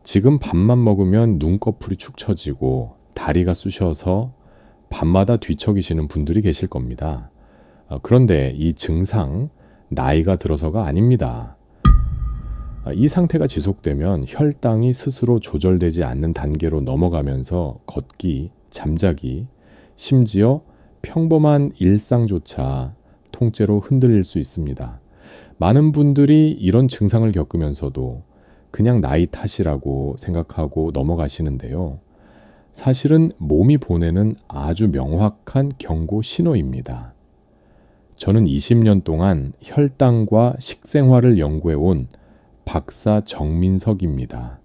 지금 밥만 먹으면 눈꺼풀이 축 처지고 다리가 쑤셔서 밤마다 뒤척이시는 분들이 계실 겁니다. 그런데 이 증상, 나이가 들어서가 아닙니다. 이 상태가 지속되면 혈당이 스스로 조절되지 않는 단계로 넘어가면서 걷기, 잠자기, 심지어 평범한 일상조차 통째로 흔들릴 수 있습니다. 많은 분들이 이런 증상을 겪으면서도 그냥 나이 탓이라고 생각하고 넘어가시는데요. 사실은 몸이 보내는 아주 명확한 경고 신호입니다. 저는 20년 동안 혈당과 식생활을 연구해 온 박사 정민석입니다.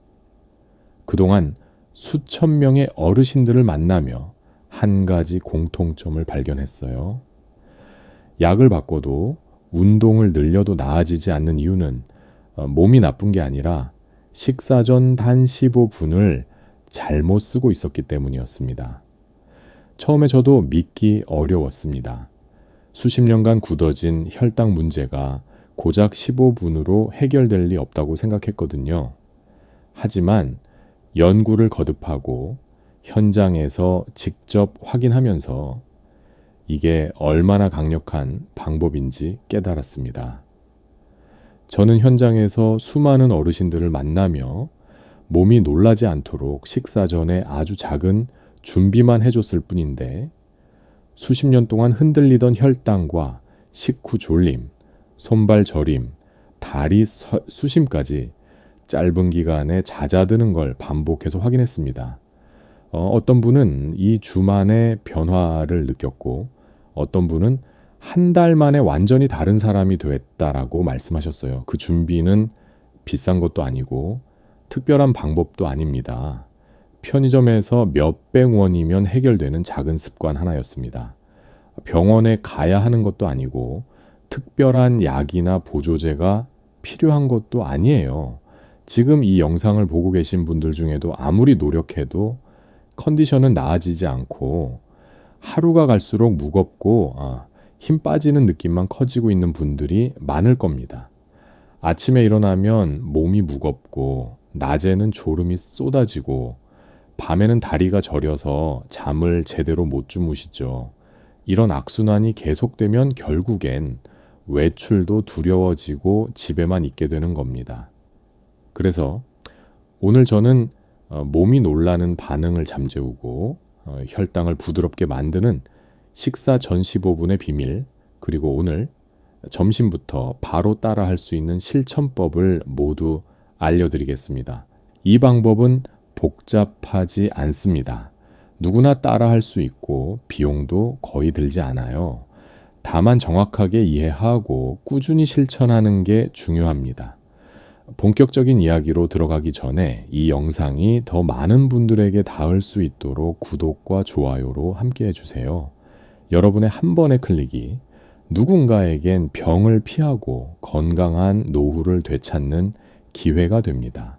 그동안 수천 명의 어르신들을 만나며 한 가지 공통점을 발견했어요. 약을 바꿔도 운동을 늘려도 나아지지 않는 이유는 몸이 나쁜 게 아니라 식사 전 단 15분을 잘못 쓰고 있었기 때문이었습니다. 처음에 저도 믿기 어려웠습니다. 수십 년간 굳어진 혈당 문제가 고작 15분으로 해결될 리 없다고 생각했거든요. 하지만 연구를 거듭하고 현장에서 직접 확인하면서 이게 얼마나 강력한 방법인지 깨달았습니다. 저는 현장에서 수많은 어르신들을 만나며 몸이 놀라지 않도록 식사 전에 아주 작은 준비만 해줬을 뿐인데 수십 년 동안 흔들리던 혈당과 식후 졸림, 손발 저림, 다리 수심까지 짧은 기간에 잦아드는 걸 반복해서 확인했습니다. 어떤 분은 이 주만에 변화를 느꼈고 어떤 분은 한 달 만에 완전히 다른 사람이 됐다라고 말씀하셨어요. 그 준비는 비싼 것도 아니고 특별한 방법도 아닙니다. 편의점에서 몇백 원이면 해결되는 작은 습관 하나였습니다. 병원에 가야 하는 것도 아니고 특별한 약이나 보조제가 필요한 것도 아니에요. 지금 이 영상을 보고 계신 분들 중에도 아무리 노력해도 컨디션은 나아지지 않고 하루가 갈수록 무겁고 힘 빠지는 느낌만 커지고 있는 분들이 많을 겁니다. 아침에 일어나면 몸이 무겁고 낮에는 졸음이 쏟아지고 밤에는 다리가 저려서 잠을 제대로 못 주무시죠. 이런 악순환이 계속되면 결국엔 외출도 두려워지고 집에만 있게 되는 겁니다. 그래서 오늘 저는 몸이 놀라는 반응을 잠재우고 혈당을 부드럽게 만드는 식사 전 15분의 비밀, 그리고 오늘 점심부터 바로 따라할 수 있는 실천법을 모두 알려드리겠습니다. 이 방법은 복잡하지 않습니다. 누구나 따라할 수 있고 비용도 거의 들지 않아요. 다만 정확하게 이해하고 꾸준히 실천하는 게 중요합니다. 본격적인 이야기로 들어가기 전에 이 영상이 더 많은 분들에게 닿을 수 있도록 구독과 좋아요로 함께 해주세요. 여러분의 한 번의 클릭이 누군가에겐 병을 피하고 건강한 노후를 되찾는 기회가 됩니다.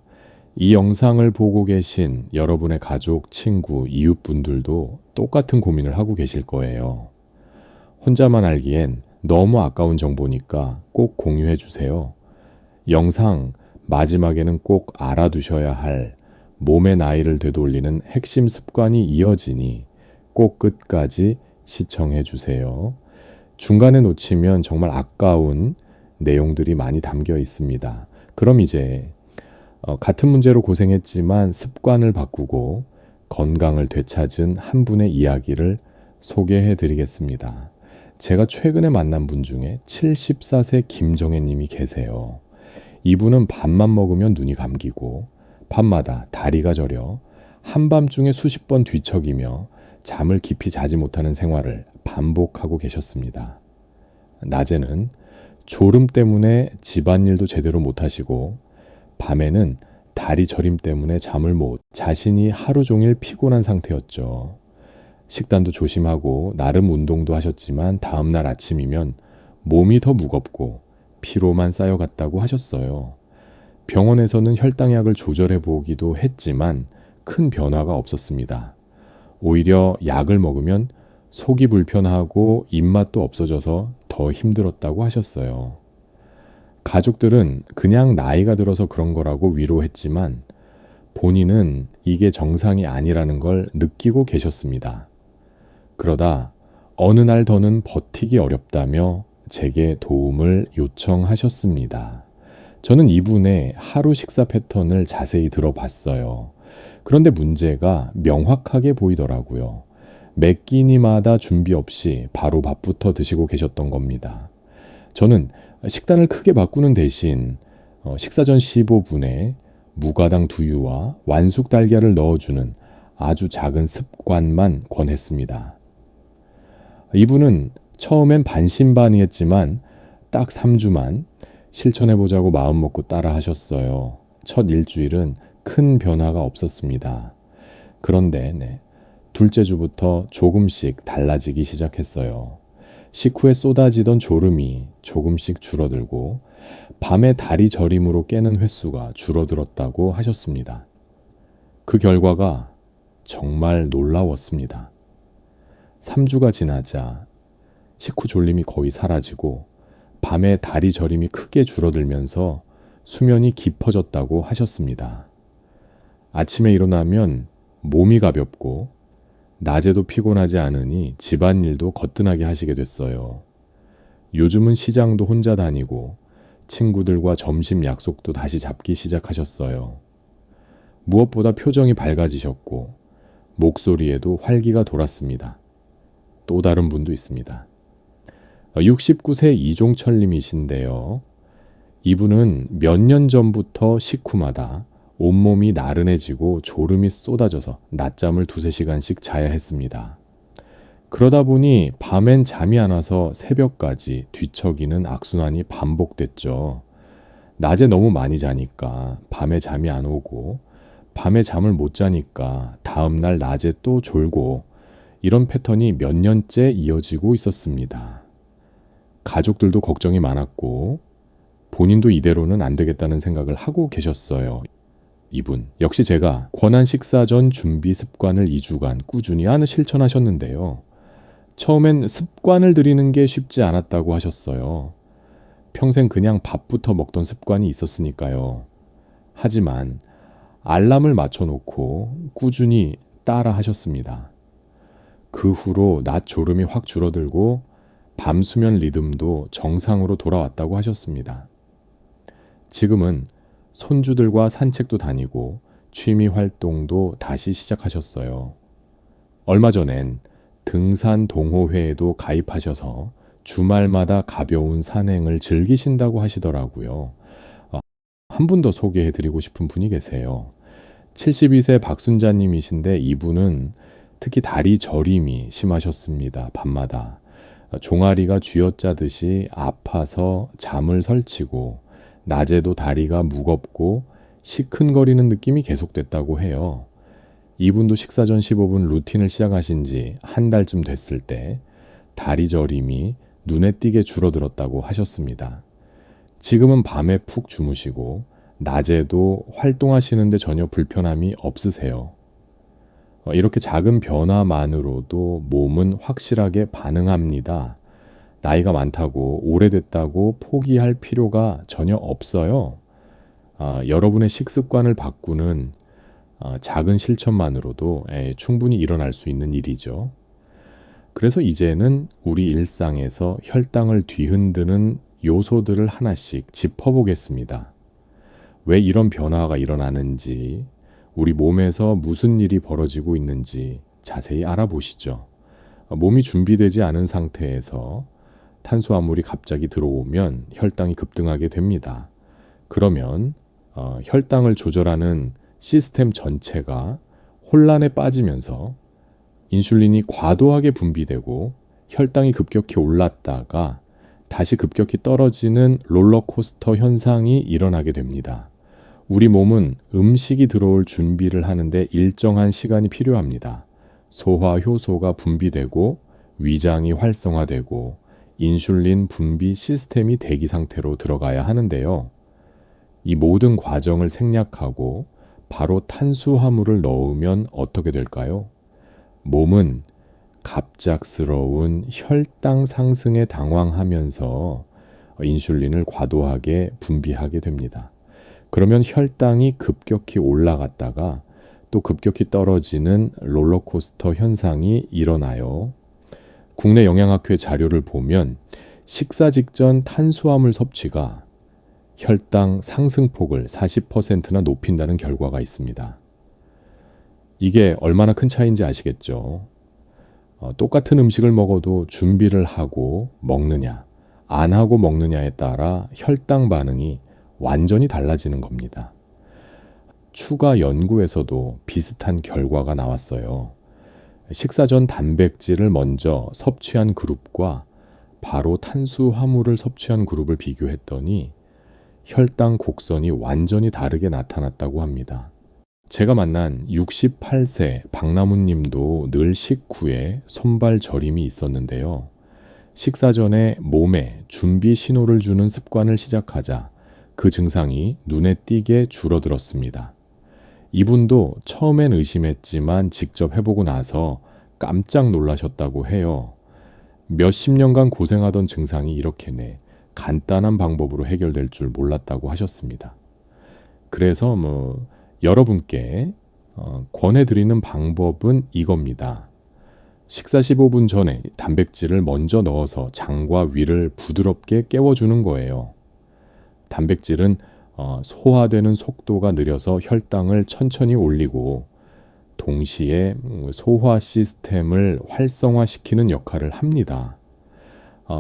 이 영상을 보고 계신 여러분의 가족, 친구, 이웃분들도 똑같은 고민을 하고 계실 거예요. 혼자만 알기엔 너무 아까운 정보니까 꼭 공유해 주세요. 영상 마지막에는 꼭 알아두셔야 할 몸의 나이를 되돌리는 핵심 습관이 이어지니 꼭 끝까지 시청해 주세요. 중간에 놓치면 정말 아까운 내용들이 많이 담겨 있습니다. 그럼 이제 같은 문제로 고생했지만 습관을 바꾸고 건강을 되찾은 한 분의 이야기를 소개해 드리겠습니다. 제가 최근에 만난 분 중에 74세 김정혜 님이 계세요. 이분은 밥만 먹으면 눈이 감기고 밤마다 다리가 저려 한밤중에 수십 번 뒤척이며 잠을 깊이 자지 못하는 생활을 반복하고 계셨습니다. 낮에는 졸음 때문에 집안일도 제대로 못하시고 밤에는 다리 저림 때문에 잠을 못 자신이 하루 종일 피곤한 상태였죠. 식단도 조심하고 나름 운동도 하셨지만 다음날 아침이면 몸이 더 무겁고 피로만 쌓여갔다고 하셨어요. 병원에서는 혈당약을 조절해 보기도 했지만 큰 변화가 없었습니다. 오히려 약을 먹으면 속이 불편하고 입맛도 없어져서 더 힘들었다고 하셨어요. 가족들은 그냥 나이가 들어서 그런 거라고 위로했지만 본인은 이게 정상이 아니라는 걸 느끼고 계셨습니다. 그러다 어느 날 더는 버티기 어렵다며 제게 도움을 요청하셨습니다. 저는 이분의 하루 식사 패턴을 자세히 들어봤어요. 그런데 문제가 명확하게 보이더라고요. 매 끼니마다 준비 없이 바로 밥부터 드시고 계셨던 겁니다. 저는 식단을 크게 바꾸는 대신 식사 전 15분에 무가당 두유와 완숙 달걀을 넣어주는 아주 작은 습관만 권했습니다. 이분은 처음엔 반신반의했지만 딱 3주만 실천해보자고 마음먹고 따라 하셨어요. 첫 일주일은 큰 변화가 없었습니다. 그런데 둘째 주부터 조금씩 달라지기 시작했어요. 식후에 쏟아지던 졸음이 조금씩 줄어들고 밤에 다리 저림으로 깨는 횟수가 줄어들었다고 하셨습니다. 그 결과가 정말 놀라웠습니다. 3주가 지나자 식후 졸림이 거의 사라지고 밤에 다리 저림이 크게 줄어들면서 수면이 깊어졌다고 하셨습니다. 아침에 일어나면 몸이 가볍고 낮에도 피곤하지 않으니 집안일도 거뜬하게 하시게 됐어요. 요즘은 시장도 혼자 다니고 친구들과 점심 약속도 다시 잡기 시작하셨어요. 무엇보다 표정이 밝아지셨고 목소리에도 활기가 돌았습니다. 또 다른 분도 있습니다. 69세 이종철님이신데요. 이분은 몇 년 전부터 식후마다 온몸이 나른해지고 졸음이 쏟아져서 낮잠을 2-3시간씩 자야 했습니다. 그러다 보니 밤엔 잠이 안 와서 새벽까지 뒤척이는 악순환이 반복됐죠. 낮에 너무 많이 자니까 밤에 잠이 안 오고 밤에 잠을 못 자니까 다음날 낮에 또 졸고 이런 패턴이 몇 년째 이어지고 있었습니다. 가족들도 걱정이 많았고 본인도 이대로는 안 되겠다는 생각을 하고 계셨어요. 이분 역시 제가 권한 식사 전 준비 습관을 2주간 꾸준히 실천하셨는데요. 처음엔 습관을 들이는 게 쉽지 않았다고 하셨어요. 평생 그냥 밥부터 먹던 습관이 있었으니까요. 하지만 알람을 맞춰놓고 꾸준히 따라 하셨습니다. 그 후로 낮 졸음이 확 줄어들고 밤 수면 리듬도 정상으로 돌아왔다고 하셨습니다. 지금은 손주들과 산책도 다니고 취미 활동도 다시 시작하셨어요. 얼마 전엔 등산 동호회에도 가입하셔서 주말마다 가벼운 산행을 즐기신다고 하시더라고요. 한 분 더 소개해드리고 싶은 분이 계세요. 72세 박순자님이신데 이분은 특히 다리 저림이 심하셨습니다. 밤마다. 종아리가 쥐어짜듯이 아파서 잠을 설치고 낮에도 다리가 무겁고 시큰거리는 느낌이 계속됐다고 해요. 이분도 식사 전 15분 루틴을 시작하신 지 한 달쯤 됐을 때 다리 저림이 눈에 띄게 줄어들었다고 하셨습니다. 지금은 밤에 푹 주무시고 낮에도 활동하시는데 전혀 불편함이 없으세요. 이렇게 작은 변화만으로도 몸은 확실하게 반응합니다. 나이가 많다고 오래됐다고 포기할 필요가 전혀 없어요. 여러분의 식습관을 바꾸는 작은 실천만으로도 충분히 일어날 수 있는 일이죠. 그래서 이제는 우리 일상에서 혈당을 뒤흔드는 요소들을 하나씩 짚어보겠습니다. 왜 이런 변화가 일어나는지, 우리 몸에서 무슨 일이 벌어지고 있는지 자세히 알아보시죠. 몸이 준비되지 않은 상태에서 탄수화물이 갑자기 들어오면 혈당이 급등하게 됩니다. 그러면 혈당을 조절하는 시스템 전체가 혼란에 빠지면서 인슐린이 과도하게 분비되고 혈당이 급격히 올랐다가 다시 급격히 떨어지는 롤러코스터 현상이 일어나게 됩니다. 우리 몸은 음식이 들어올 준비를 하는데 일정한 시간이 필요합니다. 소화 효소가 분비되고 위장이 활성화되고 인슐린 분비 시스템이 대기 상태로 들어가야 하는데요. 이 모든 과정을 생략하고 바로 탄수화물을 넣으면 어떻게 될까요? 몸은 갑작스러운 혈당 상승에 당황하면서 인슐린을 과도하게 분비하게 됩니다. 그러면 혈당이 급격히 올라갔다가 또 급격히 떨어지는 롤러코스터 현상이 일어나요. 국내 영양학회 자료를 보면 식사 직전 탄수화물 섭취가 혈당 상승폭을 40%나 높인다는 결과가 있습니다. 이게 얼마나 큰 차이인지 아시겠죠? 똑같은 음식을 먹어도 준비를 하고 먹느냐, 안 하고 먹느냐에 따라 혈당 반응이 완전히 달라지는 겁니다. 추가 연구에서도 비슷한 결과가 나왔어요. 식사 전 단백질을 먼저 섭취한 그룹과 바로 탄수화물을 섭취한 그룹을 비교했더니 혈당 곡선이 완전히 다르게 나타났다고 합니다. 제가 만난 68세 박나무 님도 늘 식후에 손발 저림이 있었는데요. 식사 전에 몸에 준비 신호를 주는 습관을 시작하자 그 증상이 눈에 띄게 줄어들었습니다. 이분도 처음엔 의심했지만 직접 해보고 나서 깜짝 놀라셨다고 해요. 몇십 년간 고생하던 증상이 이렇게 간단한 방법으로 해결될 줄 몰랐다고 하셨습니다. 그래서 여러분께 권해드리는 방법은 이겁니다. 식사 15분 전에 단백질을 먼저 넣어서 장과 위를 부드럽게 깨워주는 거예요. 단백질은 소화되는 속도가 느려서 혈당을 천천히 올리고 동시에 소화 시스템을 활성화시키는 역할을 합니다.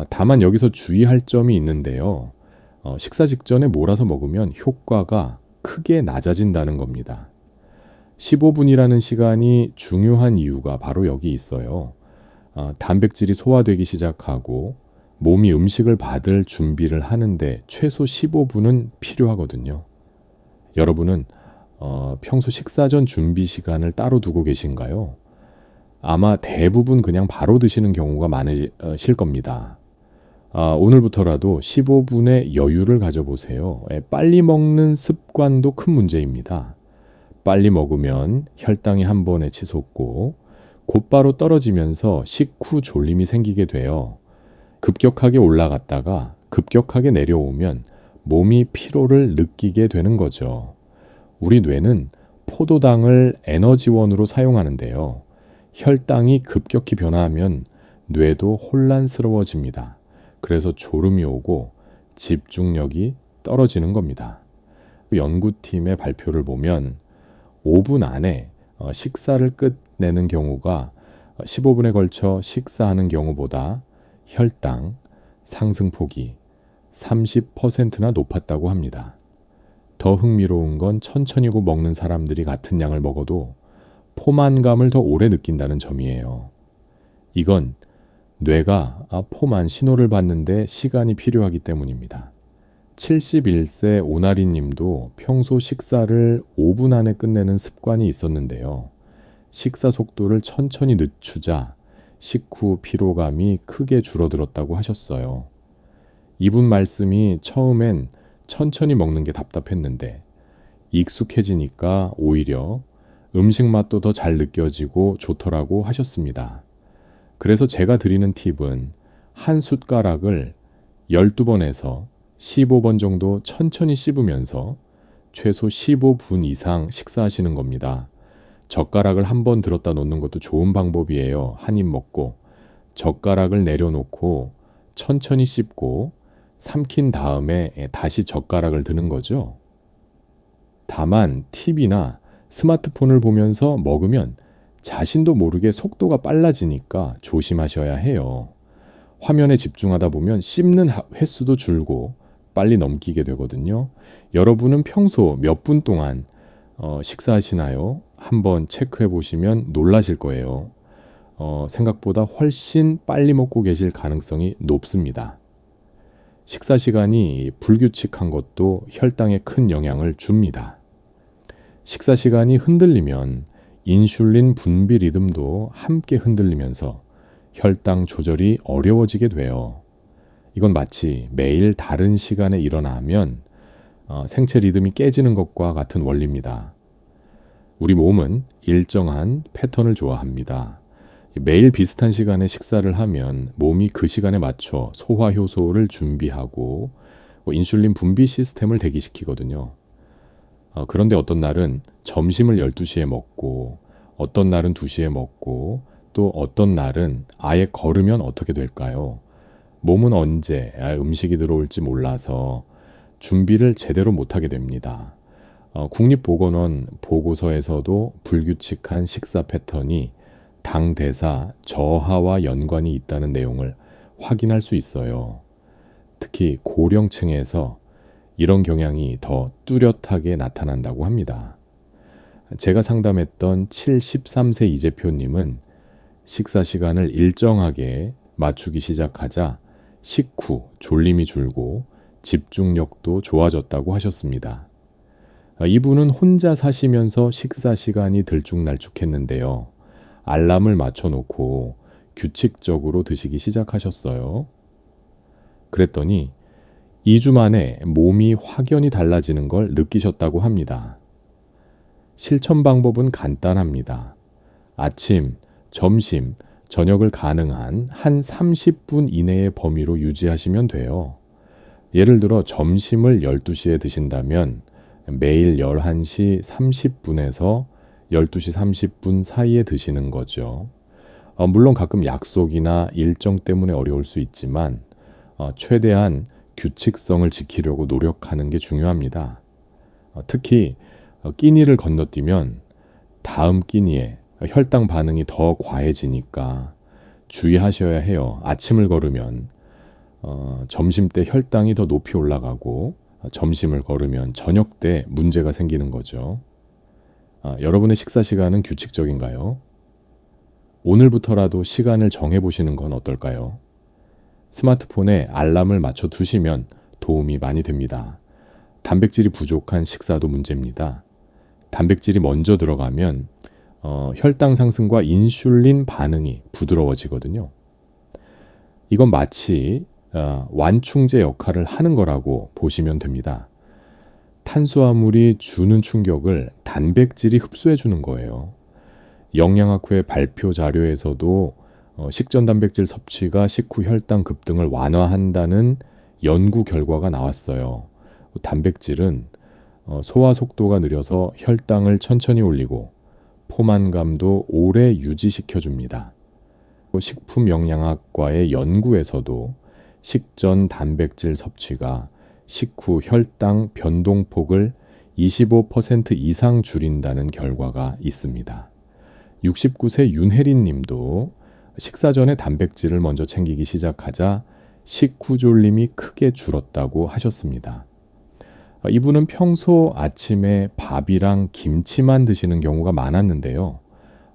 다만 여기서 주의할 점이 있는데요. 식사 직전에 몰아서 먹으면 효과가 크게 낮아진다는 겁니다. 15분이라는 시간이 중요한 이유가 바로 여기 있어요. 단백질이 소화되기 시작하고 몸이 음식을 받을 준비를 하는데 최소 15분은 필요하거든요. 여러분은 평소 식사 전 준비 시간을 따로 두고 계신가요? 아마 대부분 그냥 바로 드시는 경우가 많으실 겁니다. 오늘부터라도 15분의 여유를 가져보세요. 빨리 먹는 습관도 큰 문제입니다. 빨리 먹으면 혈당이 한 번에 치솟고 곧바로 떨어지면서 식후 졸림이 생기게 돼요. 급격하게 올라갔다가 급격하게 내려오면 몸이 피로를 느끼게 되는 거죠. 우리 뇌는 포도당을 에너지원으로 사용하는데요. 혈당이 급격히 변화하면 뇌도 혼란스러워집니다. 그래서 졸음이 오고 집중력이 떨어지는 겁니다. 연구팀의 발표를 보면 5분 안에 식사를 끝내는 경우가 15분에 걸쳐 식사하는 경우보다 혈당 상승폭이 30%나 높았다고 합니다. 더 흥미로운 건 천천히 먹는 사람들이 같은 양을 먹어도 포만감을 더 오래 느낀다는 점이에요. 이건 뇌가 포만 신호를 받는데 시간이 필요하기 때문입니다. 71세 오나리 님도 평소 식사를 5분 안에 끝내는 습관이 있었는데요. 식사 속도를 천천히 늦추자 식후 피로감이 크게 줄어들었다고 하셨어요. 이분 말씀이 처음엔 천천히 먹는 게 답답했는데 익숙해지니까 오히려 음식 맛도 더 잘 느껴지고 좋더라고 하셨습니다. 그래서 제가 드리는 팁은 한 숟가락을 12번에서 15번 정도 천천히 씹으면서 최소 15분 이상 식사하시는 겁니다. 젓가락을 한 번 들었다 놓는 것도 좋은 방법이에요. 한 입 먹고 젓가락을 내려놓고 천천히 씹고 삼킨 다음에 다시 젓가락을 드는 거죠. 다만 팁이나 스마트폰을 보면서 먹으면 자신도 모르게 속도가 빨라지니까 조심하셔야 해요. 화면에 집중하다 보면 씹는 횟수도 줄고 빨리 넘기게 되거든요. 여러분은 평소 몇 분 동안 식사하시나요? 한번 체크해 보시면 놀라실 거예요. 생각보다 훨씬 빨리 먹고 계실 가능성이 높습니다. 식사 시간이 불규칙한 것도 혈당에 큰 영향을 줍니다. 식사 시간이 흔들리면 인슐린 분비 리듬도 함께 흔들리면서 혈당 조절이 어려워지게 돼요. 이건 마치 매일 다른 시간에 일어나면 생체 리듬이 깨지는 것과 같은 원리입니다. 우리 몸은 일정한 패턴을 좋아합니다. 매일 비슷한 시간에 식사를 하면 몸이 그 시간에 맞춰 소화 효소를 준비하고 인슐린 분비 시스템을 대기시키거든요. 그런데 어떤 날은 점심을 12시에 먹고 어떤 날은 2시에 먹고 또 어떤 날은 아예 걸으면 어떻게 될까요? 몸은 언제 음식이 들어올지 몰라서 준비를 제대로 못하게 됩니다. 국립보건원 보고서에서도 불규칙한 식사 패턴이 당대사 저하와 연관이 있다는 내용을 확인할 수 있어요. 특히 고령층에서 이런 경향이 더 뚜렷하게 나타난다고 합니다. 제가 상담했던 73세 이재표님은 식사 시간을 일정하게 맞추기 시작하자 식후 졸림이 줄고 집중력도 좋아졌다고 하셨습니다. 이분은 혼자 사시면서 식사 시간이 들쭉날쭉했는데요. 알람을 맞춰놓고 규칙적으로 드시기 시작하셨어요. 그랬더니 2주 만에 몸이 확연히 달라지는 걸 느끼셨다고 합니다. 실천 방법은 간단합니다. 아침, 점심, 저녁을 가능한 한 30분 이내의 범위로 유지하시면 돼요. 예를 들어 점심을 12시에 드신다면 매일 11시 30분에서 12시 30분 사이에 드시는 거죠. 물론 가끔 약속이나 일정 때문에 어려울 수 있지만 최대한 규칙성을 지키려고 노력하는 게 중요합니다. 특히 끼니를 건너뛰면 다음 끼니에 혈당 반응이 더 과해지니까 주의하셔야 해요. 아침을 걸으면 점심 때 혈당이 더 높이 올라가고 점심을 걸으면 저녁 때 문제가 생기는 거죠. 여러분의 식사 시간은 규칙적인가요? 오늘부터라도 시간을 정해보시는 건 어떨까요? 스마트폰에 알람을 맞춰 두시면 도움이 많이 됩니다. 단백질이 부족한 식사도 문제입니다. 단백질이 먼저 들어가면 혈당 상승과 인슐린 반응이 부드러워지거든요. 이건 마치 완충제 역할을 하는 거라고 보시면 됩니다. 탄수화물이 주는 충격을 단백질이 흡수해 주는 거예요. 영양학회 발표 자료에서도 식전 단백질 섭취가 식후 혈당 급등을 완화한다는 연구 결과가 나왔어요. 단백질은 소화 속도가 느려서 혈당을 천천히 올리고 포만감도 오래 유지시켜 줍니다. 식품영양학과의 연구에서도 식전 단백질 섭취가 식후 혈당 변동폭을 25% 이상 줄인다는 결과가 있습니다. 69세 윤혜린 님도 식사 전에 단백질을 먼저 챙기기 시작하자 식후 졸림이 크게 줄었다고 하셨습니다. 이분은 평소 아침에 밥이랑 김치만 드시는 경우가 많았는데요.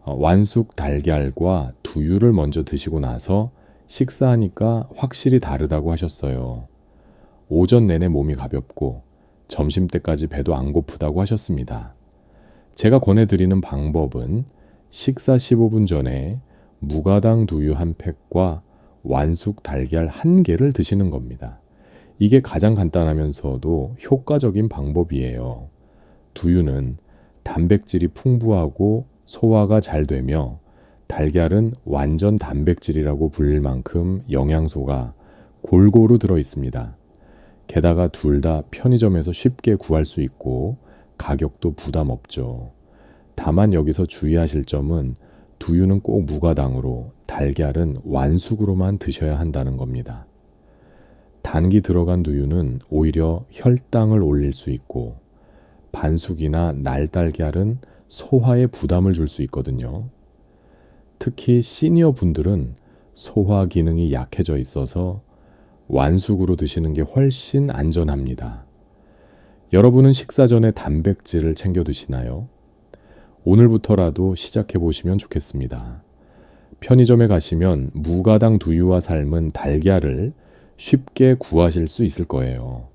완숙 달걀과 두유를 먼저 드시고 나서 식사하니까 확실히 다르다고 하셨어요. 오전 내내 몸이 가볍고 점심때까지 배도 안 고프다고 하셨습니다. 제가 권해드리는 방법은 식사 15분 전에 무가당 두유 한 팩과 완숙 달걀 1개를 드시는 겁니다. 이게 가장 간단하면서도 효과적인 방법이에요. 두유는 단백질이 풍부하고 소화가 잘 되며 달걀은 완전 단백질이라고 불릴 만큼 영양소가 골고루 들어 있습니다. 게다가 둘 다 편의점에서 쉽게 구할 수 있고 가격도 부담 없죠. 다만 여기서 주의하실 점은 두유는 꼭 무가당으로 달걀은 완숙으로만 드셔야 한다는 겁니다. 단기 들어간 두유는 오히려 혈당을 올릴 수 있고 반숙이나 날달걀은 소화에 부담을 줄 수 있거든요. 특히 시니어 분들은 소화 기능이 약해져 있어서 완숙으로 드시는 게 훨씬 안전합니다. 여러분은 식사 전에 단백질을 챙겨 드시나요? 오늘부터라도 시작해 보시면 좋겠습니다. 편의점에 가시면 무가당 두유와 삶은 달걀을 쉽게 구하실 수 있을 거예요.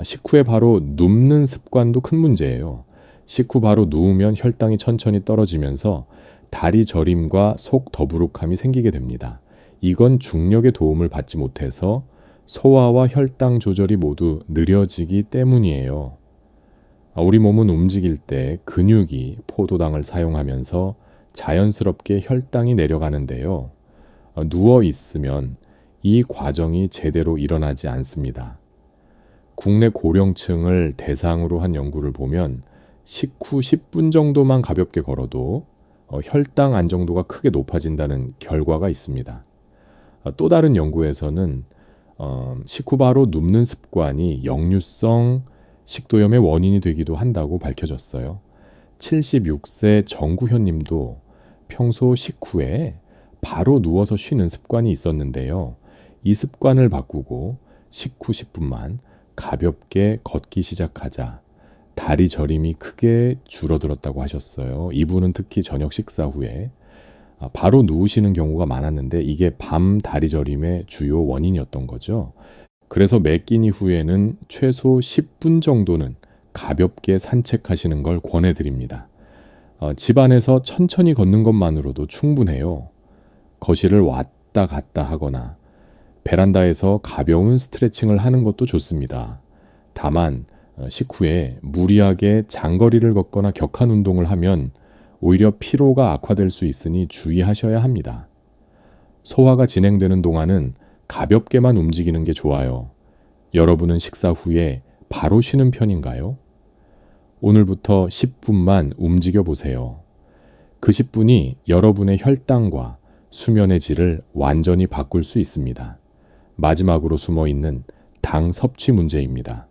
식후에 바로 눕는 습관도 큰 문제예요. 식후 바로 누우면 혈당이 천천히 떨어지면서 다리 저림과 속 더부룩함이 생기게 됩니다. 이건 중력의 도움을 받지 못해서 소화와 혈당 조절이 모두 느려지기 때문이에요. 우리 몸은 움직일 때 근육이 포도당을 사용하면서 자연스럽게 혈당이 내려가는데요. 누워 있으면 이 과정이 제대로 일어나지 않습니다. 국내 고령층을 대상으로 한 연구를 보면 식후 10분 정도만 가볍게 걸어도 혈당 안정도가 크게 높아진다는 결과가 있습니다. 또 다른 연구에서는 식후 바로 눕는 습관이 역류성 식도염의 원인이 되기도 한다고 밝혀졌어요. 76세 정구현 님도 평소 식후에 바로 누워서 쉬는 습관이 있었는데요. 이 습관을 바꾸고 식후 10분만 가볍게 걷기 시작하자 다리 저림이 크게 줄어들었다고 하셨어요. 이분은 특히 저녁 식사 후에 바로 누우시는 경우가 많았는데 이게 밤 다리 저림의 주요 원인이었던 거죠. 그래서 매 끼니 후에는 최소 10분 정도는 가볍게 산책하시는 걸 권해드립니다. 집안에서 천천히 걷는 것만으로도 충분해요. 거실을 왔다 갔다 하거나 베란다에서 가벼운 스트레칭을 하는 것도 좋습니다. 다만 식후에 무리하게 장거리를 걷거나 격한 운동을 하면 오히려 피로가 악화될 수 있으니 주의하셔야 합니다. 소화가 진행되는 동안은 가볍게만 움직이는 게 좋아요. 여러분은 식사 후에 바로 쉬는 편인가요? 오늘부터 10분만 움직여 보세요. 그 10분이 여러분의 혈당과 수면의 질을 완전히 바꿀 수 있습니다. 마지막으로 숨어 있는 당 섭취 문제입니다.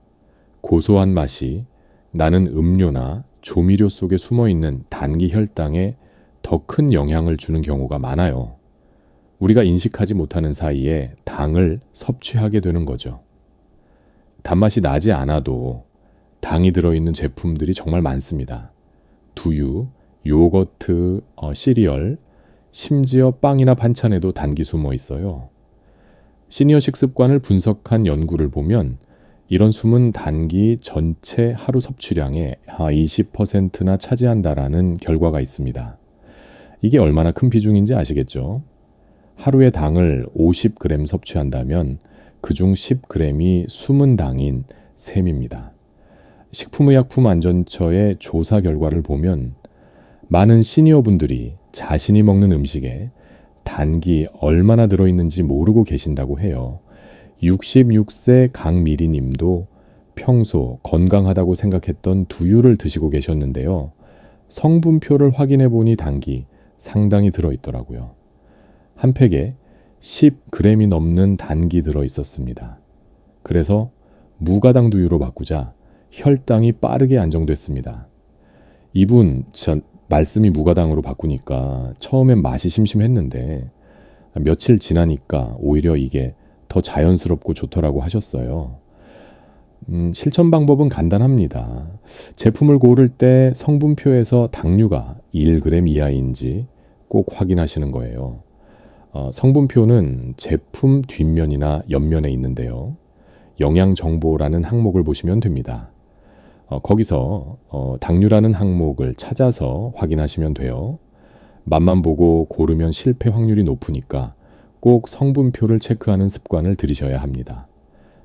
고소한 맛이 나는 음료나 조미료 속에 숨어 있는 단기 혈당에 더 큰 영향을 주는 경우가 많아요. 우리가 인식하지 못하는 사이에 당을 섭취하게 되는 거죠. 단맛이 나지 않아도 당이 들어있는 제품들이 정말 많습니다. 두유, 요거트, 시리얼, 심지어 빵이나 반찬에도 단기 숨어 있어요. 시니어 식습관을 분석한 연구를 보면 이런 숨은 단기 전체 하루 섭취량의 20%나 차지한다라는 결과가 있습니다. 이게 얼마나 큰 비중인지 아시겠죠? 하루에 당을 50g 섭취한다면 그중 10g이 숨은 당인 셈입니다. 식품의약품안전처의 조사 결과를 보면 많은 시니어분들이 자신이 먹는 음식에 단기 얼마나 들어있는지 모르고 계신다고 해요. 66세 강미리 님도 평소 건강하다고 생각했던 두유를 드시고 계셨는데요. 성분표를 확인해 보니 당기 상당히 들어있더라고요. 한 팩에 10g이 넘는 단기 들어있었습니다. 그래서 무가당 두유로 바꾸자 혈당이 빠르게 안정됐습니다. 이분 말씀이 무가당으로 바꾸니까 처음엔 맛이 심심했는데 며칠 지나니까 오히려 이게 더 자연스럽고 좋더라고 하셨어요. 실천 방법은 간단합니다. 제품을 고를 때 성분표에서 당류가 1g 이하인지 꼭 확인하시는 거예요. 성분표는 제품 뒷면이나 옆면에 있는데요. 영양정보라는 항목을 보시면 됩니다. 거기서 당류라는 항목을 찾아서 확인하시면 돼요. 맛만 보고 고르면 실패 확률이 높으니까 꼭 성분표를 체크하는 습관을 들이셔야 합니다.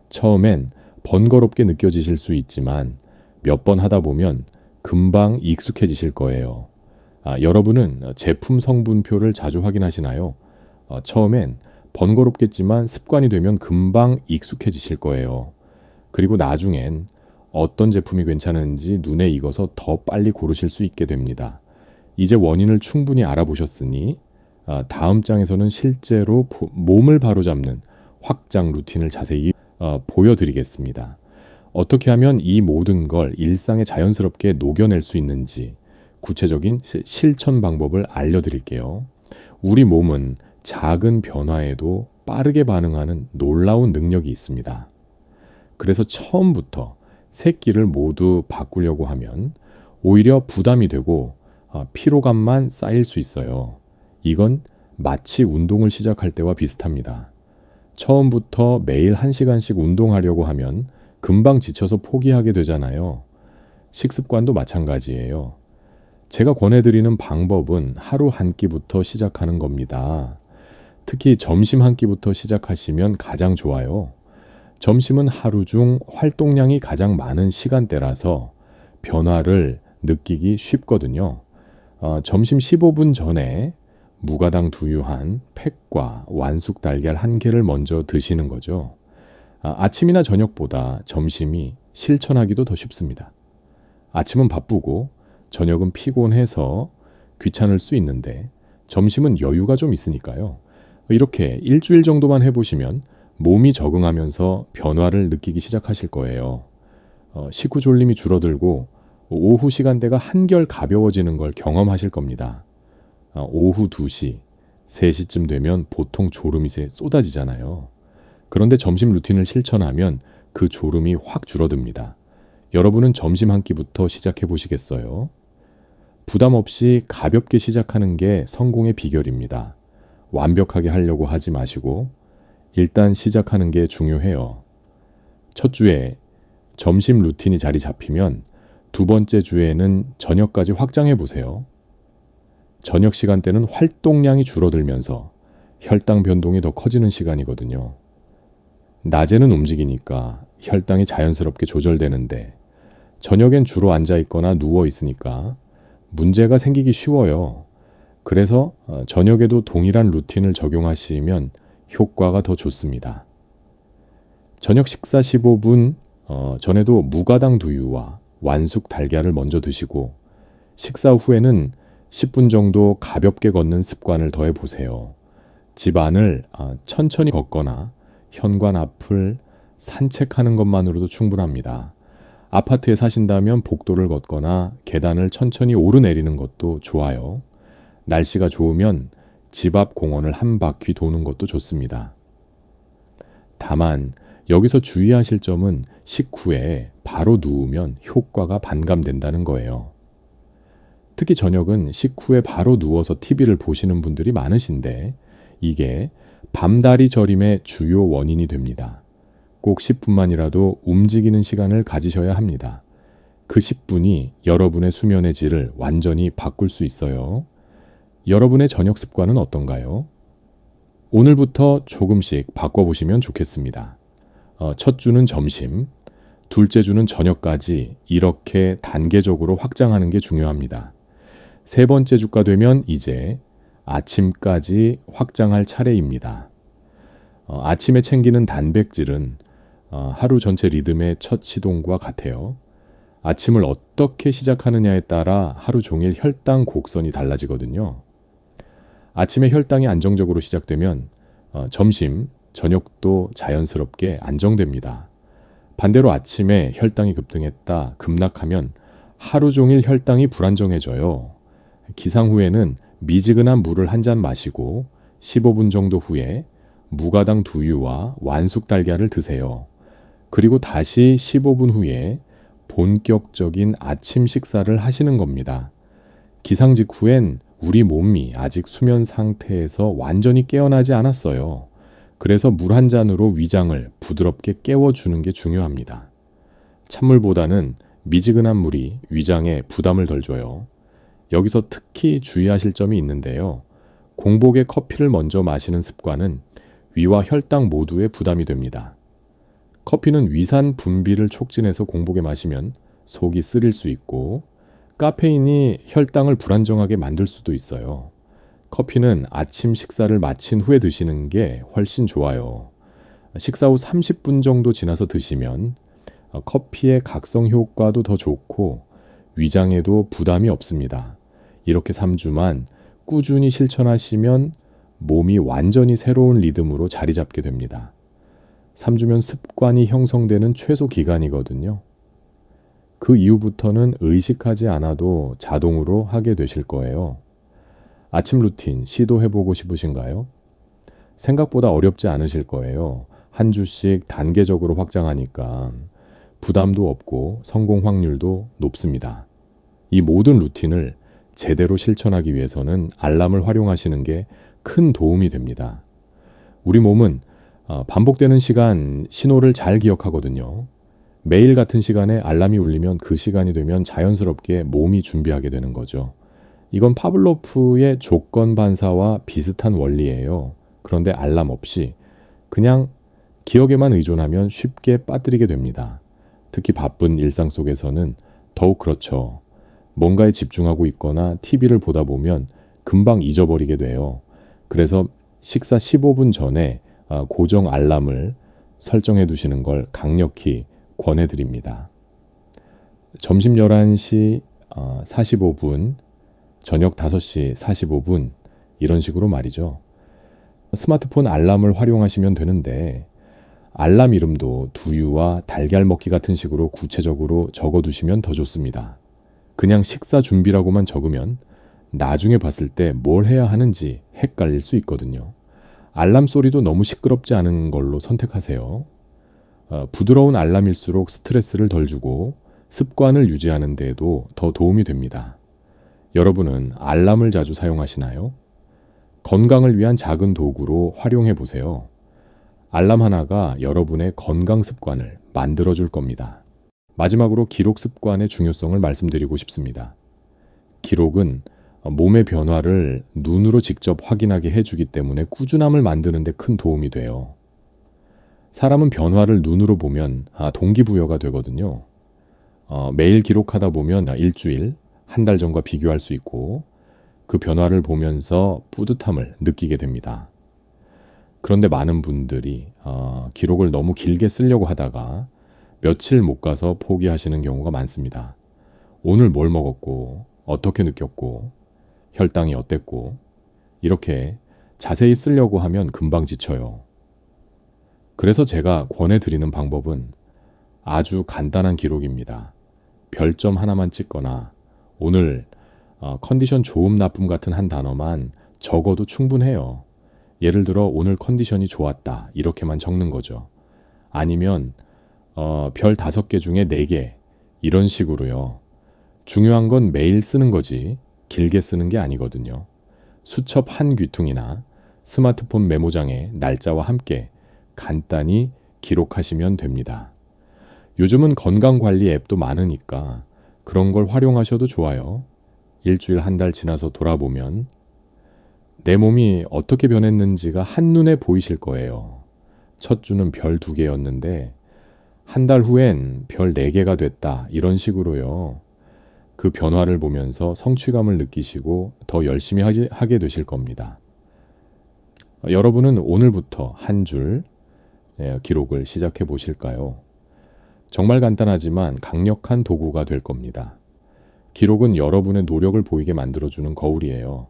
처음엔 번거롭게 느껴지실 수 있지만 몇 번 하다 보면 금방 익숙해지실 거예요. 여러분은 제품 성분표를 자주 확인하시나요? 처음엔 번거롭겠지만 습관이 되면 금방 익숙해지실 거예요. 그리고 나중엔 어떤 제품이 괜찮은지 눈에 익어서 더 빨리 고르실 수 있게 됩니다. 이제 원인을 충분히 알아보셨으니 다음 장에서는 실제로 몸을 바로잡는 확장 루틴을 자세히 보여드리겠습니다. 어떻게 하면 이 모든 걸 일상에 자연스럽게 녹여낼 수 있는지 구체적인 실천 방법을 알려드릴게요. 우리 몸은 작은 변화에도 빠르게 반응하는 놀라운 능력이 있습니다. 그래서 처음부터 세 끼를 모두 바꾸려고 하면 오히려 부담이 되고 피로감만 쌓일 수 있어요. 이건 마치 운동을 시작할 때와 비슷합니다. 처음부터 매일 1시간씩 운동하려고 하면 금방 지쳐서 포기하게 되잖아요. 식습관도 마찬가지예요. 제가 권해드리는 방법은 하루 한 끼부터 시작하는 겁니다. 특히 점심 한 끼부터 시작하시면 가장 좋아요. 점심은 하루 중 활동량이 가장 많은 시간대라서 변화를 느끼기 쉽거든요. 점심 15분 전에 무가당 두유 한 팩과 완숙 달걀 한 개를 먼저 드시는 거죠. 아침이나 저녁보다 점심이 실천하기도 더 쉽습니다. 아침은 바쁘고 저녁은 피곤해서 귀찮을 수 있는데 점심은 여유가 좀 있으니까요. 이렇게 일주일 정도만 해보시면 몸이 적응하면서 변화를 느끼기 시작하실 거예요. 식후 졸림이 줄어들고 오후 시간대가 한결 가벼워지는 걸 경험하실 겁니다. 오후 2시, 3시쯤 되면 보통 졸음이 쏟아지잖아요. 그런데 점심 루틴을 실천하면 그 졸음이 확 줄어듭니다. 여러분은 점심 한 끼부터 시작해 보시겠어요? 부담 없이 가볍게 시작하는 게 성공의 비결입니다. 완벽하게 하려고 하지 마시고 일단 시작하는 게 중요해요. 첫 주에 점심 루틴이 자리 잡히면 두 번째 주에는 저녁까지 확장해 보세요. 저녁 시간대는 활동량이 줄어들면서 혈당 변동이 더 커지는 시간이거든요. 낮에는 움직이니까 혈당이 자연스럽게 조절되는데 저녁엔 주로 앉아 있거나 누워 있으니까 문제가 생기기 쉬워요. 그래서 저녁에도 동일한 루틴을 적용하시면 효과가 더 좋습니다. 저녁 식사 15분 전에도 무가당 두유와 완숙 달걀을 먼저 드시고 식사 후에는 10분 정도 가볍게 걷는 습관을 더해 보세요. 집 안을 천천히 걷거나 현관 앞을 산책하는 것만으로도 충분합니다. 아파트에 사신다면 복도를 걷거나 계단을 천천히 오르내리는 것도 좋아요. 날씨가 좋으면 집 앞 공원을 한 바퀴 도는 것도 좋습니다. 다만 여기서 주의하실 점은 식후에 바로 누우면 효과가 반감된다는 거예요. 특히 저녁은 식후에 바로 누워서 TV를 보시는 분들이 많으신데 이게 밤다리 저림의 주요 원인이 됩니다. 꼭 10분만이라도 움직이는 시간을 가지셔야 합니다. 그 10분이 여러분의 수면의 질을 완전히 바꿀 수 있어요. 여러분의 저녁 습관은 어떤가요? 오늘부터 조금씩 바꿔보시면 좋겠습니다. 첫 주는 점심, 둘째 주는 저녁까지 이렇게 단계적으로 확장하는 게 중요합니다. 세 번째 주가 되면 이제 아침까지 확장할 차례입니다. 아침에 챙기는 단백질은 하루 전체 리듬의 첫 시동과 같아요. 아침을 어떻게 시작하느냐에 따라 하루 종일 혈당 곡선이 달라지거든요. 아침에 혈당이 안정적으로 시작되면 점심, 저녁도 자연스럽게 안정됩니다. 반대로 아침에 혈당이 급락하면 하루 종일 혈당이 불안정해져요. 기상 후에는 미지근한 물을 한 잔 마시고 15분 정도 후에 무가당 두유와 완숙 달걀을 드세요. 그리고 다시 15분 후에 본격적인 아침 식사를 하시는 겁니다. 기상 직후엔 우리 몸이 아직 수면 상태에서 완전히 깨어나지 않았어요. 그래서 물 한 잔으로 위장을 부드럽게 깨워주는 게 중요합니다. 찬물보다는 미지근한 물이 위장에 부담을 덜 줘요. 여기서 특히 주의하실 점이 있는데요. 공복에 커피를 먼저 마시는 습관은 위와 혈당 모두에 부담이 됩니다. 커피는 위산 분비를 촉진해서 공복에 마시면 속이 쓰릴 수 있고 카페인이 혈당을 불안정하게 만들 수도 있어요. 커피는 아침 식사를 마친 후에 드시는 게 훨씬 좋아요. 식사 후 30분 정도 지나서 드시면 커피의 각성 효과도 더 좋고 위장에도 부담이 없습니다. 이렇게 3주만 꾸준히 실천하시면 몸이 완전히 새로운 리듬으로 자리 잡게 됩니다. 3주면 습관이 형성되는 최소 기간이거든요. 그 이후부터는 의식하지 않아도 자동으로 하게 되실 거예요. 아침 루틴 시도해보고 싶으신가요? 생각보다 어렵지 않으실 거예요. 한 주씩 단계적으로 확장하니까 부담도 없고 성공 확률도 높습니다. 이 모든 루틴을 제대로 실천하기 위해서는 알람을 활용하시는 게 큰 도움이 됩니다. 우리 몸은 반복되는 시간 신호를 잘 기억하거든요. 매일 같은 시간에 알람이 울리면 그 시간이 되면 자연스럽게 몸이 준비하게 되는 거죠. 이건 파블로프의 조건 반사와 비슷한 원리예요. 그런데 알람 없이 그냥 기억에만 의존하면 쉽게 빠뜨리게 됩니다. 특히 바쁜 일상 속에서는 더욱 그렇죠. 뭔가에 집중하고 있거나 TV를 보다 보면 금방 잊어버리게 돼요. 그래서 식사 15분 전에 고정 알람을 설정해 두시는 걸 강력히 권해드립니다. 점심 11시 45분, 저녁 5시 45분 이런 식으로 말이죠. 스마트폰 알람을 활용하시면 되는데 알람 이름도 두유와 달걀 먹기 같은 식으로 구체적으로 적어두시면 더 좋습니다. 그냥 식사 준비라고만 적으면 나중에 봤을 때 뭘 해야 하는지 헷갈릴 수 있거든요. 알람 소리도 너무 시끄럽지 않은 걸로 선택하세요. 부드러운 알람일수록 스트레스를 덜 주고 습관을 유지하는 데에도 더 도움이 됩니다. 여러분은 알람을 자주 사용하시나요? 건강을 위한 작은 도구로 활용해 보세요. 알람 하나가 여러분의 건강 습관을 만들어 줄 겁니다. 마지막으로 기록 습관의 중요성을 말씀드리고 싶습니다. 기록은 몸의 변화를 눈으로 직접 확인하게 해주기 때문에 꾸준함을 만드는 데 큰 도움이 돼요. 사람은 변화를 눈으로 보면 동기부여가 되거든요. 매일 기록하다 보면 일주일, 한 달 전과 비교할 수 있고 그 변화를 보면서 뿌듯함을 느끼게 됩니다. 그런데 많은 분들이 기록을 너무 길게 쓰려고 하다가 며칠 못 가서 포기하시는 경우가 많습니다. 오늘 뭘 먹었고 어떻게 느꼈고 혈당이 어땠고 이렇게 자세히 쓰려고 하면 금방 지쳐요. 그래서 제가 권해드리는 방법은 아주 간단한 기록입니다. 별점 하나만 찍거나 오늘 컨디션 좋음 나쁨 같은 한 단어만 적어도 충분해요. 예를 들어 오늘 컨디션이 좋았다 이렇게만 적는 거죠. 아니면 별 5개 중에 4개 이런 식으로요. 중요한 건 매일 쓰는 거지 길게 쓰는 게 아니거든요. 수첩 한 귀퉁이나 스마트폰 메모장에 날짜와 함께 간단히 기록하시면 됩니다. 요즘은 건강관리 앱도 많으니까 그런 걸 활용하셔도 좋아요. 일주일 한 달 지나서 돌아보면 내 몸이 어떻게 변했는지가 한눈에 보이실 거예요. 첫 주는 별 2개였는데 한 달 후엔 별 4개가 됐다 이런 식으로요. 그 변화를 보면서 성취감을 느끼시고 더 열심히 하게 되실 겁니다. 여러분은 오늘부터 한 줄 기록을 시작해 보실까요? 정말 간단하지만 강력한 도구가 될 겁니다. 기록은 여러분의 노력을 보이게 만들어주는 거울이에요.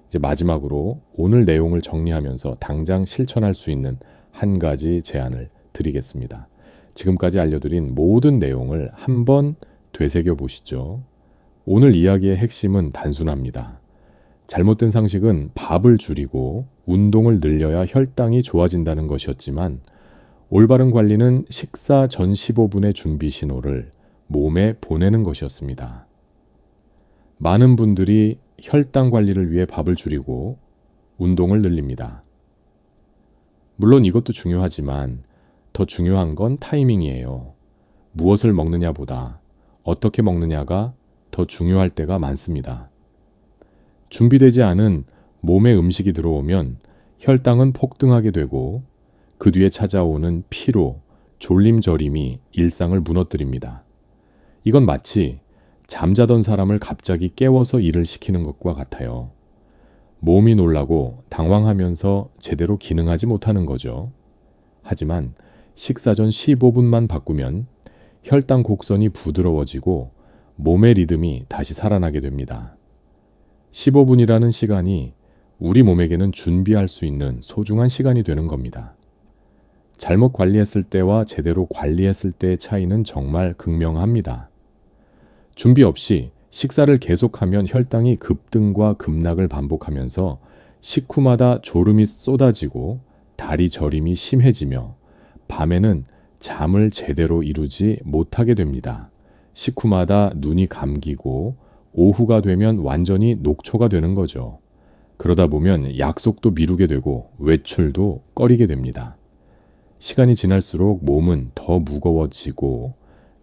이제 마지막으로 오늘 내용을 정리하면서 당장 실천할 수 있는 한 가지 제안을 드리겠습니다. 지금까지 알려드린 모든 내용을 한번 되새겨 보시죠. 오늘 이야기의 핵심은 단순합니다. 잘못된 상식은 밥을 줄이고 운동을 늘려야 혈당이 좋아진다는 것이었지만 올바른 관리는 식사 전 15분의 준비 신호를 몸에 보내는 것이었습니다. 많은 분들이 혈당 관리를 위해 밥을 줄이고 운동을 늘립니다. 물론 이것도 중요하지만 더 중요한 건 타이밍이에요. 무엇을 먹느냐보다 어떻게 먹느냐가 더 중요할 때가 많습니다. 준비되지 않은 몸에 음식이 들어오면 혈당은 폭등하게 되고 그 뒤에 찾아오는 피로, 졸림저림이 일상을 무너뜨립니다. 이건 마치 잠자던 사람을 갑자기 깨워서 일을 시키는 것과 같아요. 몸이 놀라고 당황하면서 제대로 기능하지 못하는 거죠. 하지만 식사 전 15분만 바꾸면 혈당 곡선이 부드러워지고 몸의 리듬이 다시 살아나게 됩니다. 15분이라는 시간이 우리 몸에게는 준비할 수 있는 소중한 시간이 되는 겁니다. 잘못 관리했을 때와 제대로 관리했을 때의 차이는 정말 극명합니다. 준비 없이 식사를 계속하면 혈당이 급등과 급락을 반복하면서 식후마다 졸음이 쏟아지고 다리 저림이 심해지며 밤에는 잠을 제대로 이루지 못하게 됩니다. 식후마다 눈이 감기고 오후가 되면 완전히 녹초가 되는 거죠. 그러다 보면 약속도 미루게 되고 외출도 꺼리게 됩니다. 시간이 지날수록 몸은 더 무거워지고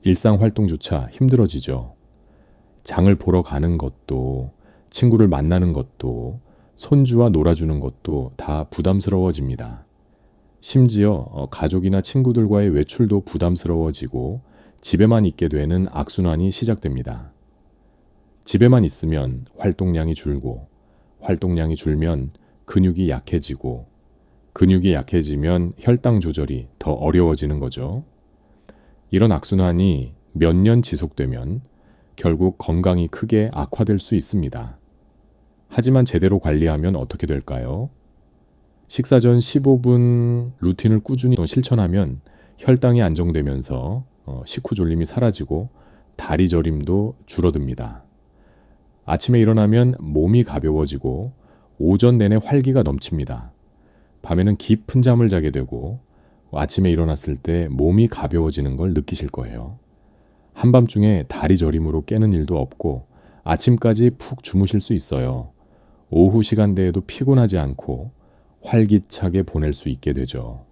일상 활동조차 힘들어지죠. 장을 보러 가는 것도, 친구를 만나는 것도, 손주와 놀아주는 것도 다 부담스러워집니다. 심지어 가족이나 친구들과의 외출도 부담스러워지고 집에만 있게 되는 악순환이 시작됩니다. 집에만 있으면 활동량이 줄고, 활동량이 줄면 근육이 약해지고, 근육이 약해지면 혈당 조절이 더 어려워지는 거죠. 이런 악순환이 몇 년 지속되면 결국 건강이 크게 악화될 수 있습니다. 하지만 제대로 관리하면 어떻게 될까요? 식사 전 15분 루틴을 꾸준히 실천하면 혈당이 안정되면서 식후 졸림이 사라지고 다리 저림도 줄어듭니다. 아침에 일어나면 몸이 가벼워지고 오전 내내 활기가 넘칩니다. 밤에는 깊은 잠을 자게 되고 아침에 일어났을 때 몸이 가벼워지는 걸 느끼실 거예요. 한밤중에 다리 저림으로 깨는 일도 없고 아침까지 푹 주무실 수 있어요. 오후 시간대에도 피곤하지 않고 활기차게 보낼 수 있게 되죠.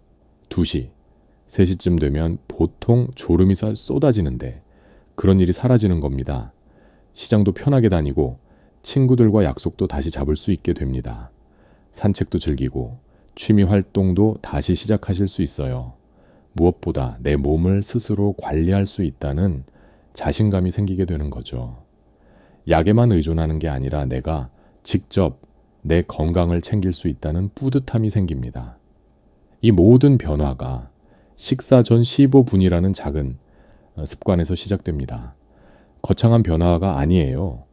2시, 3시쯤 되면 보통 졸음이 쏟아지는데 그런 일이 사라지는 겁니다. 시장도 편하게 다니고 친구들과 약속도 다시 잡을 수 있게 됩니다. 산책도 즐기고 취미 활동도 다시 시작하실 수 있어요. 무엇보다 내 몸을 스스로 관리할 수 있다는 자신감이 생기게 되는 거죠. 약에만 의존하는 게 아니라 내가 직접 내 건강을 챙길 수 있다는 뿌듯함이 생깁니다. 이 모든 변화가 식사 전 15분이라는 작은 습관에서 시작됩니다. 거창한 변화가 아니에요.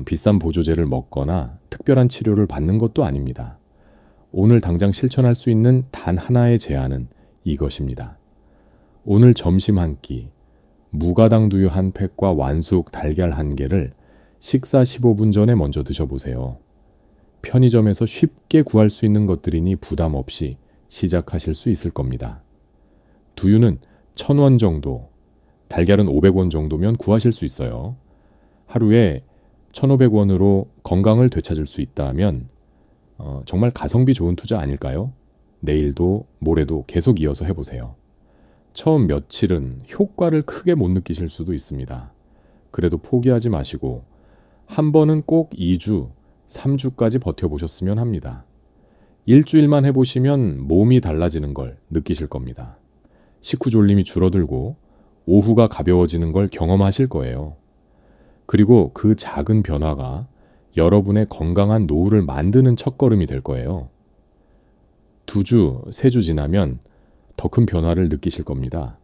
비싼 보조제를 먹거나 특별한 치료를 받는 것도 아닙니다. 오늘 당장 실천할 수 있는 단 하나의 제안은 이것입니다. 오늘 점심 한 끼, 무가당 두유 한 팩과 완숙 달걀 한 개를 식사 15분 전에 먼저 드셔보세요. 편의점에서 쉽게 구할 수 있는 것들이니 부담 없이 시작하실 수 있을 겁니다. 두유는 1,000원 정도, 달걀은 500원 정도면 구하실 수 있어요. 하루에 1,500원으로 건강을 되찾을 수 있다면 정말 가성비 좋은 투자 아닐까요? 내일도 모레도 계속 이어서 해보세요. 처음 며칠은 효과를 크게 못 느끼실 수도 있습니다. 그래도 포기하지 마시고 한 번은 꼭 2주, 3주까지 버텨보셨으면 합니다. 일주일만 해보시면 몸이 달라지는 걸 느끼실 겁니다. 식후 졸림이 줄어들고 오후가 가벼워지는 걸 경험하실 거예요. 그리고 그 작은 변화가 여러분의 건강한 노후를 만드는 첫걸음이 될 거예요. 2주, 3주 지나면 더 큰 변화를 느끼실 겁니다.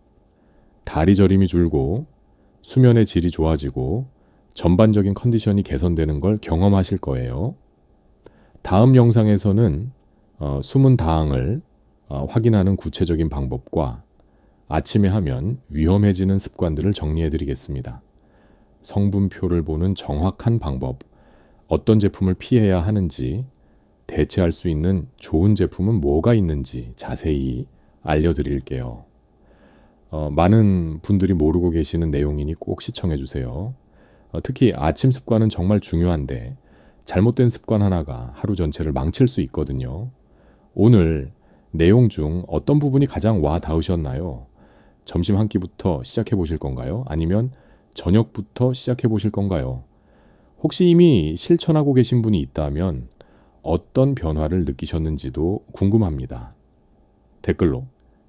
다리 저림이 줄고 수면의 질이 좋아지고 전반적인 컨디션이 개선되는 걸 경험하실 거예요. 다음 영상에서는 숨은 다항을 확인하는 구체적인 방법과 아침에 하면 위험해지는 습관들을 정리해 드리겠습니다. 성분표를 보는 정확한 방법, 어떤 제품을 피해야 하는지, 대체할 수 있는 좋은 제품은 뭐가 있는지 자세히 알려드릴게요. 많은 분들이 모르고 계시는 내용이니 꼭 시청해 주세요. 특히 아침 습관은 정말 중요한데 잘못된 습관 하나가 하루 전체를 망칠 수 있거든요. 오늘 내용 중 어떤 부분이 가장 와 닿으셨나요? 점심 한 끼부터 시작해 보실 건가요? 아니면 저녁부터 시작해 보실 건가요? 혹시 이미 실천하고 계신 분이 있다면 어떤 변화를 느끼셨는지도 궁금합니다. 댓글로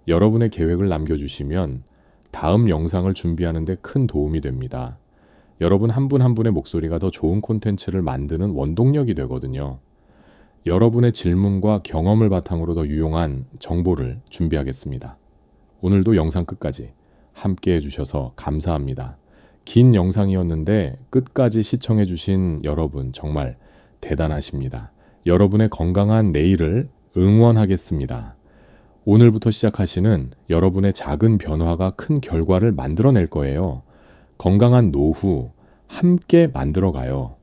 여러분의 계획을 남겨주시면 다음 영상을 준비하는 데 큰 도움이 됩니다. 여러분 한 분 한 분의 목소리가 더 좋은 콘텐츠를 만드는 원동력이 되거든요. 여러분의 질문과 경험을 바탕으로 더 유용한 정보를 준비하겠습니다. 오늘도 영상 끝까지 함께 해주셔서 감사합니다. 긴 영상이었는데 끝까지 시청해주신 여러분 정말 대단하십니다. 여러분의 건강한 내일을 응원하겠습니다. 오늘부터 시작하시는 여러분의 작은 변화가 큰 결과를 만들어낼 거예요. 건강한 노후 함께 만들어가요.